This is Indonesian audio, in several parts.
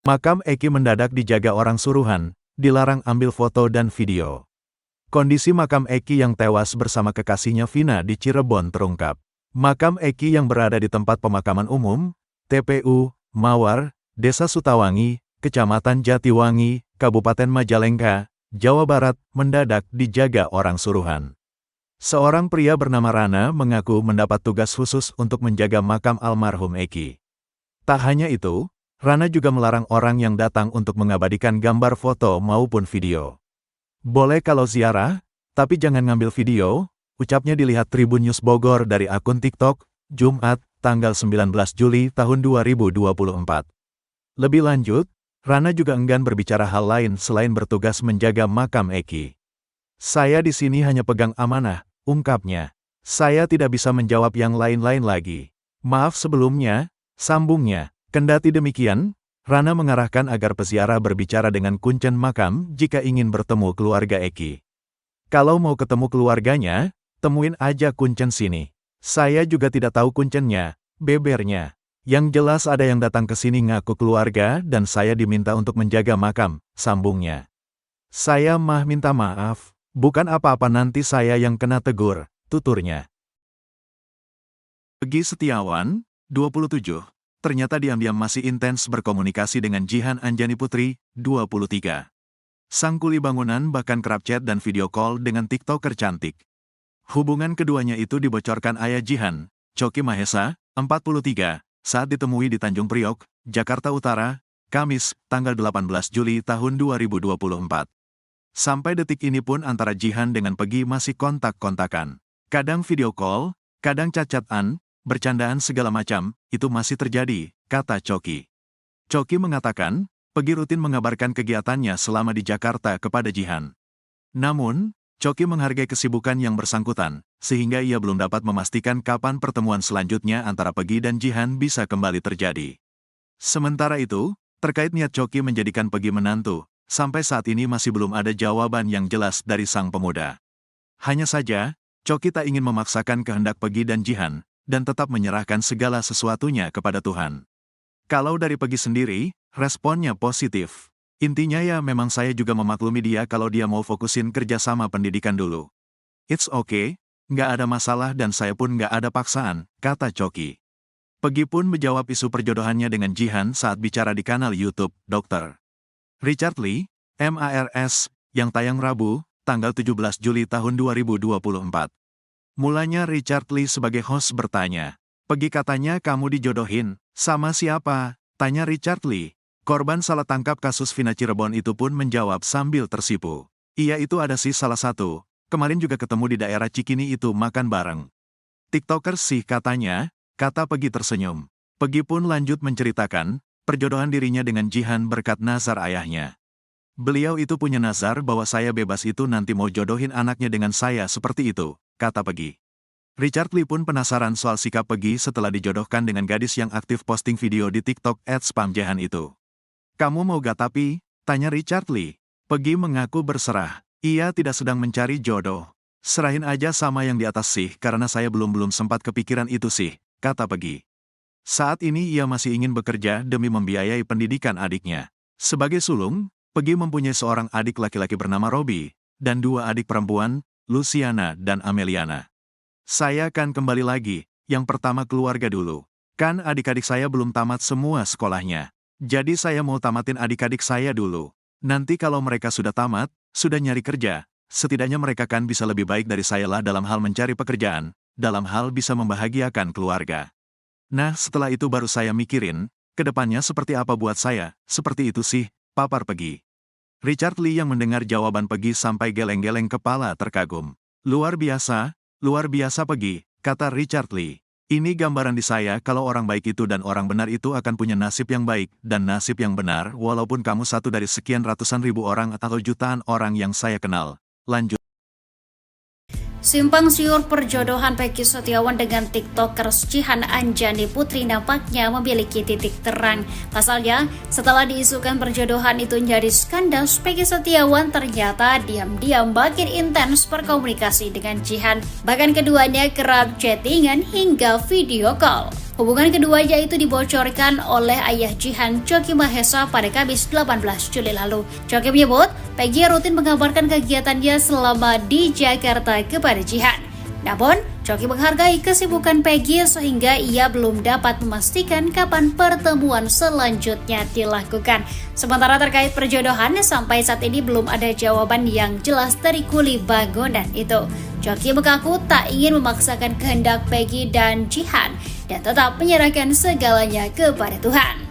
Makam Eki mendadak dijaga orang suruhan, dilarang ambil foto dan video. Kondisi makam Eki yang tewas bersama kekasihnya Vina di Cirebon terungkap. Makam Eki yang berada di tempat pemakaman umum, TPU, Mawar, Desa Sutawangi, Kecamatan Jatiwangi, Kabupaten Majalengka, Jawa Barat, mendadak dijaga orang suruhan. Seorang pria bernama Rana mengaku mendapat tugas khusus untuk menjaga makam almarhum Eki. Tak hanya itu, Rana juga melarang orang yang datang untuk mengabadikan gambar foto maupun video. Boleh kalau ziarah, tapi jangan ngambil video, ucapnya dilihat Tribun News Bogor dari akun TikTok, Jumat, tanggal 19 Juli tahun 2024. Lebih lanjut, Rana juga enggan berbicara hal lain selain bertugas menjaga makam Eki. Saya di sini hanya pegang amanah, ungkapnya. Saya tidak bisa menjawab yang lain-lain lagi. Maaf sebelumnya, sambungnya. Kendati demikian, Rana mengarahkan agar peziarah berbicara dengan kuncen makam jika ingin bertemu keluarga Eki. Kalau mau ketemu keluarganya, temuin aja kuncen sini. Saya juga tidak tahu kuncennya, bebernya. Yang jelas ada yang datang ke sini ngaku keluarga dan saya diminta untuk menjaga makam, sambungnya. Saya mah minta maaf, bukan apa-apa nanti saya yang kena tegur, tuturnya. Pegi Setiawan, 27. Ternyata diam-diam masih intens berkomunikasi dengan Jihan Anjani Putri, 23. Sang kuli bangunan bahkan kerap chat dan video call dengan TikToker cantik. Hubungan keduanya itu dibocorkan ayah Jihan, Choky Mahesa, 43, saat ditemui di Tanjung Priok, Jakarta Utara, Kamis, tanggal 18 Juli tahun 2024. Sampai detik ini pun antara Jihan dengan Pegi masih kontak-kontakan. Kadang video call, kadang chat-chatan, bercandaan segala macam, itu masih terjadi, kata Choky. Choky mengatakan, Pegi rutin mengabarkan kegiatannya selama di Jakarta kepada Jihan. Namun, Choky menghargai kesibukan yang bersangkutan, sehingga ia belum dapat memastikan kapan pertemuan selanjutnya antara Pegi dan Jihan bisa kembali terjadi. Sementara itu, terkait niat Choky menjadikan Pegi menantu, sampai saat ini masih belum ada jawaban yang jelas dari sang pemuda. Hanya saja, Choky tak ingin memaksakan kehendak Pegi dan Jihan, dan tetap menyerahkan segala sesuatunya kepada Tuhan. Kalau dari Pegi sendiri, responnya positif. Intinya ya memang saya juga memaklumi dia kalau dia mau fokusin kerjasama pendidikan dulu. It's okay, nggak ada masalah dan saya pun nggak ada paksaan, kata Choky. Pegi pun menjawab isu perjodohannya dengan Jihan saat bicara di kanal YouTube, Dr. Richard Lee, MARS, yang tayang Rabu, tanggal 17 Juli tahun 2024. Mulanya Richard Lee sebagai host bertanya, Pegi katanya kamu dijodohin, sama siapa? Tanya Richard Lee. Korban salah tangkap kasus Vina Cirebon itu pun menjawab sambil tersipu. Iya itu ada sih salah satu, kemarin juga ketemu di daerah Cikini itu makan bareng. TikToker sih katanya, kata Pegi tersenyum. Pegi pun lanjut menceritakan, perjodohan dirinya dengan Jihan berkat nazar ayahnya. Beliau itu punya nazar bahwa saya bebas itu nanti mau jodohin anaknya dengan saya seperti itu, kata Pegi. Richard Lee pun penasaran soal sikap Pegi setelah dijodohkan dengan gadis yang aktif posting video di TikTok @spamjehan itu. Kamu mau gak tapi? Tanya Richard Lee. Pegi mengaku berserah. Ia tidak sedang mencari jodoh. Serahin aja sama yang di atas sih karena saya belum sempat kepikiran itu sih, kata Pegi. Saat ini ia masih ingin bekerja demi membiayai pendidikan adiknya. Sebagai sulung, Pegi mempunyai seorang adik laki-laki bernama Robi, dan 2 adik perempuan, Luciana dan Ameliana. Saya akan kembali lagi, yang pertama keluarga dulu. Kan adik-adik saya belum tamat semua sekolahnya. Jadi saya mau tamatin adik-adik saya dulu. Nanti kalau mereka sudah tamat, sudah nyari kerja, setidaknya mereka kan bisa lebih baik dari saya lah dalam hal mencari pekerjaan, dalam hal bisa membahagiakan keluarga. Nah setelah itu baru saya mikirin, ke depannya seperti apa buat saya, seperti itu sih, papar Pegi. Richard Lee yang mendengar jawaban Pegi sampai geleng-geleng kepala terkagum. Luar biasa Pegi, kata Richard Lee. Ini gambaran di saya kalau orang baik itu dan orang benar itu akan punya nasib yang baik dan nasib yang benar walaupun kamu satu dari sekian ratusan ribu orang atau jutaan orang yang saya kenal. Lanjut. Simpang siur perjodohan Pegi Setiawan dengan tiktokers Jihan Anjani Putri nampaknya memiliki titik terang. Pasalnya, setelah diisukan perjodohan itu menjadi skandal, Pegi Setiawan ternyata diam-diam makin intens berkomunikasi dengan Jihan. Bahkan keduanya kerap chattingan hingga video call. Hubungan keduanya itu dibocorkan oleh ayah Jihan, Choky Mahesa, pada Kamis 18 Juli lalu. Choky menyebut Peggy rutin mengabarkan kegiatannya selama di Jakarta kepada Jihan. Namun, Choky menghargai kesibukan Peggy sehingga ia belum dapat memastikan kapan pertemuan selanjutnya dilakukan. Sementara terkait perjodohan, sampai saat ini belum ada jawaban yang jelas dari kuli bangunan itu. Choky mengaku tak ingin memaksakan kehendak Peggy dan Jihan dan tetap menyerahkan segalanya kepada Tuhan.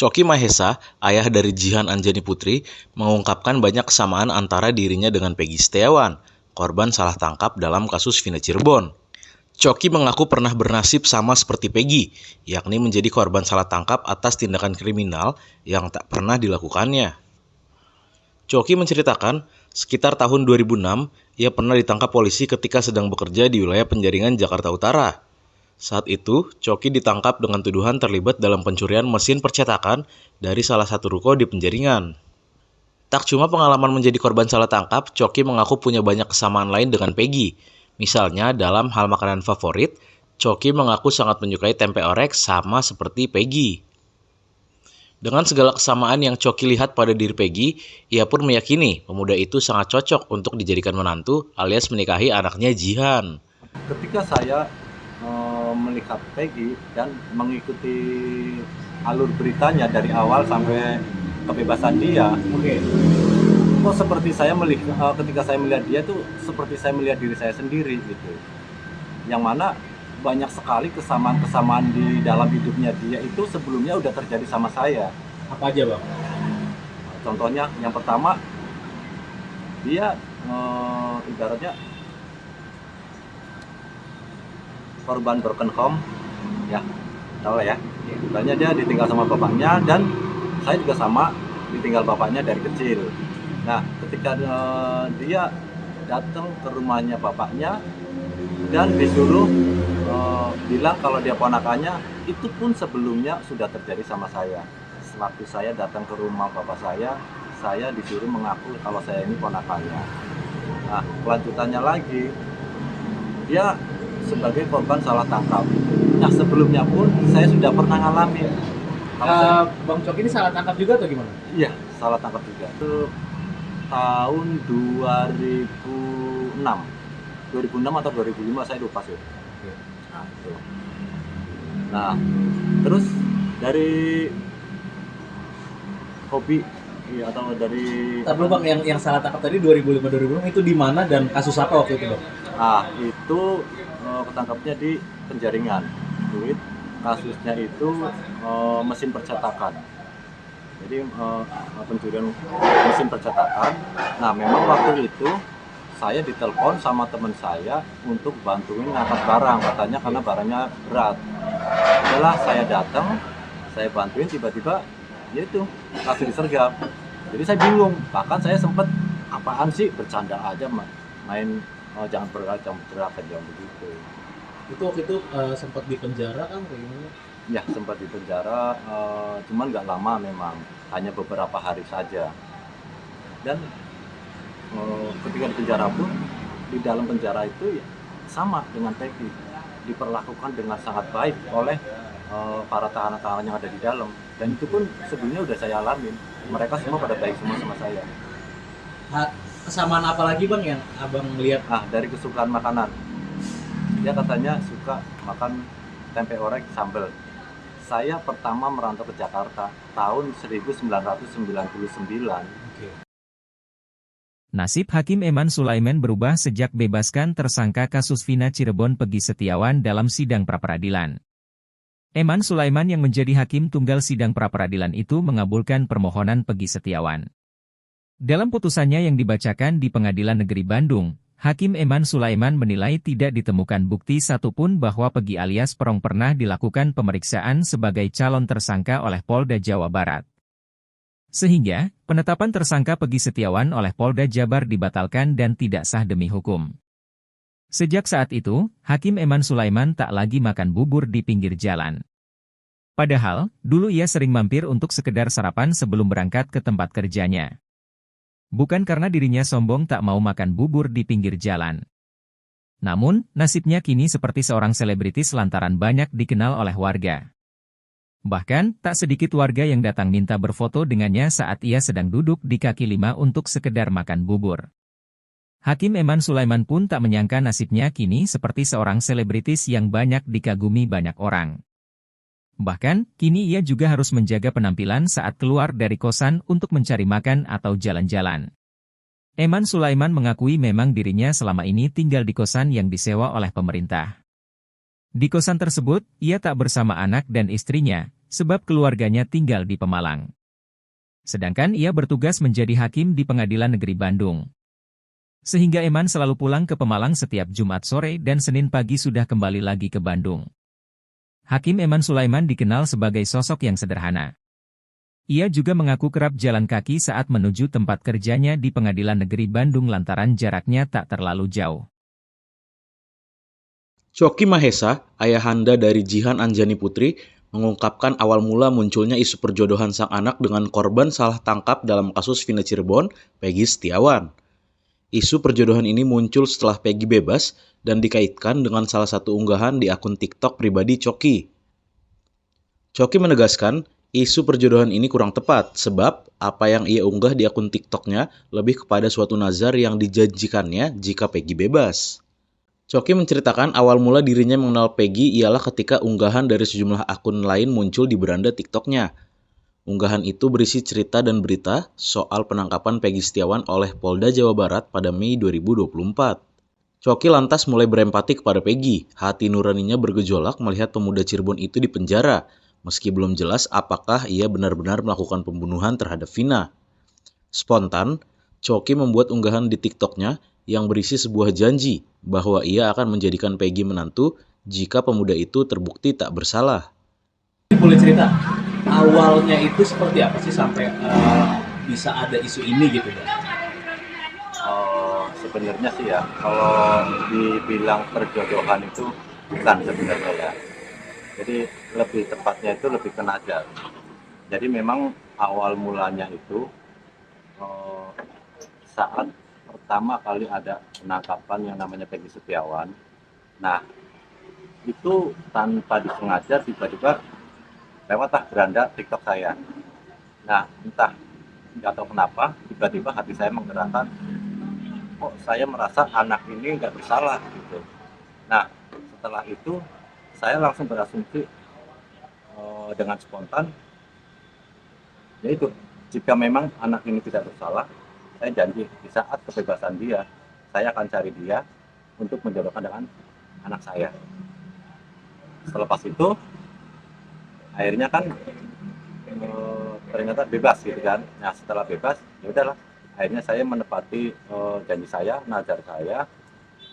Choky Mahesa, ayah dari Jihan Anjani Putri, mengungkapkan banyak kesamaan antara dirinya dengan Peggy Setiawan, korban salah tangkap dalam kasus Vina Cirebon. Choky mengaku pernah bernasib sama seperti Peggy, yakni menjadi korban salah tangkap atas tindakan kriminal yang tak pernah dilakukannya. Choky menceritakan, sekitar tahun 2006, ia pernah ditangkap polisi ketika sedang bekerja di wilayah Penjaringan, Jakarta Utara. Saat itu, Choky ditangkap dengan tuduhan terlibat dalam pencurian mesin percetakan dari salah satu ruko di Penjaringan. Tak cuma pengalaman menjadi korban salah tangkap, Choky mengaku punya banyak kesamaan lain dengan Peggy. Misalnya, dalam hal makanan favorit, Choky mengaku sangat menyukai tempe orek sama seperti Peggy. Dengan segala kesamaan yang Choky lihat pada diri Peggy, ia pun meyakini pemuda itu sangat cocok untuk dijadikan menantu alias menikahi anaknya Jihan. Ketika saya melihat Peggy dan mengikuti alur beritanya dari awal sampai kebebasan dia, kok seperti saya melihat ketika saya melihat dia tuh seperti saya melihat diri saya sendiri gitu. Yang mana banyak sekali kesamaan-kesamaan di dalam hidupnya dia itu sebelumnya udah terjadi sama saya. Apa aja, Bang? Contohnya yang pertama, dia ibaratnya korban broken home, ya, tahu lah ya. Ibaratnya dia ditinggal sama bapaknya dan saya juga sama, ditinggal bapaknya dari kecil. Nah, ketika dia datang ke rumahnya bapaknya dan disuruh bilang kalau dia ponakannya, itu pun sebelumnya sudah terjadi sama saya. Sewaktu saya datang ke rumah bapak saya disuruh mengaku kalau saya ini ponakannya. Nah, kelanjutannya lagi, dia sebagai korban salah tangkap. Nah, sebelumnya pun saya sudah pernah ngalamin. Bang Choky ini salah tangkap juga atau gimana? Iya, salah tangkap juga. Itu tahun 2006 atau 2005, saya lupa sih. Nah, itu. Nah, terus dari hobi atau dari Tapi Bang, yang salah tangkap tadi 2005-2006 itu di mana dan kasus apa waktu itu, Bang? Itu ketangkapnya di Penjaringan. Duit kasusnya itu mesin percetakan. Jadi pencurian mesin percetakan. Nah, memang waktu itu saya ditelepon sama teman saya untuk bantuin ngangkat barang, katanya karena barangnya berat. Setelah saya datang, saya bantuin, tiba-tiba ya itu langsung disergap. Jadi saya bingung, bahkan saya sempat apaan sih, bercanda aja main jangan bergerak, jangan begitu. Itu waktu itu sempat di penjara kan kayak gimana? Ya, sempat di penjara, cuman nggak lama memang, hanya beberapa hari saja. Dan ketika di penjara pun, di dalam penjara itu ya, sama dengan Peggy, diperlakukan dengan sangat baik oleh para tahanan-tahanan yang ada di dalam. Dan itu pun sebelumnya udah saya alamin, mereka semua pada baik semua sama saya. Kesamaan apa lagi Bang yang Abang lihat? Dari kesukaan makanan. Dia katanya suka makan tempe orek sambal. Saya pertama merantau ke Jakarta tahun 1999. Nasib Hakim Eman Sulaiman berubah sejak bebaskan tersangka kasus Vina Cirebon Peggy Setiawan dalam sidang pra-peradilan. Eman Sulaiman yang menjadi hakim tunggal sidang pra-peradilan itu mengabulkan permohonan Peggy Setiawan. Dalam putusannya yang dibacakan di Pengadilan Negeri Bandung, Hakim Eman Sulaiman menilai tidak ditemukan bukti satupun bahwa Pegi alias Perong pernah dilakukan pemeriksaan sebagai calon tersangka oleh Polda Jawa Barat. Sehingga, penetapan tersangka Pegi Setiawan oleh Polda Jabar dibatalkan dan tidak sah demi hukum. Sejak saat itu, Hakim Eman Sulaiman tak lagi makan bubur di pinggir jalan. Padahal, dulu ia sering mampir untuk sekedar sarapan sebelum berangkat ke tempat kerjanya. Bukan karena dirinya sombong tak mau makan bubur di pinggir jalan. Namun, nasibnya kini seperti seorang selebritis lantaran banyak dikenal oleh warga. Bahkan, tak sedikit warga yang datang minta berfoto dengannya saat ia sedang duduk di kaki lima untuk sekedar makan bubur. Hakim Eman Sulaiman pun tak menyangka nasibnya kini seperti seorang selebritis yang banyak dikagumi banyak orang. Bahkan, kini ia juga harus menjaga penampilan saat keluar dari kosan untuk mencari makan atau jalan-jalan. Eman Sulaiman mengakui memang dirinya selama ini tinggal di kosan yang disewa oleh pemerintah. Di kosan tersebut, ia tak bersama anak dan istrinya, sebab keluarganya tinggal di Pemalang. Sedangkan ia bertugas menjadi hakim di Pengadilan Negeri Bandung. Sehingga Eman selalu pulang ke Pemalang setiap Jumat sore dan Senin pagi sudah kembali lagi ke Bandung. Hakim Eman Sulaiman dikenal sebagai sosok yang sederhana. Ia juga mengaku kerap jalan kaki saat menuju tempat kerjanya di Pengadilan Negeri Bandung lantaran jaraknya tak terlalu jauh. Coki Mahesa, ayahanda dari Jihan Anjani Putri, mengungkapkan awal mula munculnya isu perjodohan sang anak dengan korban salah tangkap dalam kasus Vina Cirebon, Pegi Setiawan. Isu perjodohan ini muncul setelah Pegi bebas dan dikaitkan dengan salah satu unggahan di akun TikTok pribadi Coki. Coki menegaskan, isu perjodohan ini kurang tepat sebab apa yang ia unggah di akun TikToknya lebih kepada suatu nazar yang dijanjikannya jika Pegi bebas. Coki menceritakan awal mula dirinya mengenal Pegi ialah ketika unggahan dari sejumlah akun lain muncul di beranda TikToknya. Unggahan itu berisi cerita dan berita soal penangkapan Pegi Setiawan oleh Polda Jawa Barat pada Mei 2024. Coki lantas mulai berempati kepada Pegi. Hati nuraninya bergejolak melihat pemuda Cirebon itu dipenjara, meski belum jelas apakah ia benar-benar melakukan pembunuhan terhadap Vina. Spontan, Coki membuat unggahan di TikToknya yang berisi sebuah janji bahwa ia akan menjadikan Pegi menantu jika pemuda itu terbukti tak bersalah. Boleh cerita awalnya itu seperti apa sih sampai bisa ada isu ini gitu Bang? Sebenarnya sih ya, kalau dibilang perjodohan itu bukan sebenarnya ya. Jadi lebih tepatnya itu lebih ke nazar. Jadi memang awal mulanya itu saat pertama kali ada penangkapan yang namanya Pegi Setiawan. Nah, itu tanpa disengaja tiba-tiba lewatlah beranda TikTok saya. Nah, entah nggak tahu kenapa tiba-tiba hati saya menggerakkan, kok saya merasa anak ini nggak bersalah gitu. Nah, setelah itu saya langsung berasumsi dengan spontan, yaitu jika memang anak ini tidak bersalah, saya janji di saat kebebasan dia, saya akan cari dia untuk menjodohkan dengan anak saya. Selepas itu akhirnya kan ternyata bebas gitu kan. Nah, setelah bebas ya udahlah, akhirnya saya menepati janji saya, nazar saya.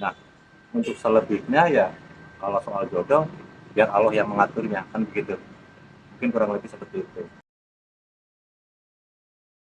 Nah, untuk selebihnya ya kalau soal jodoh biar Allah yang mengaturnya, kan begitu. Mungkin kurang lebih seperti itu.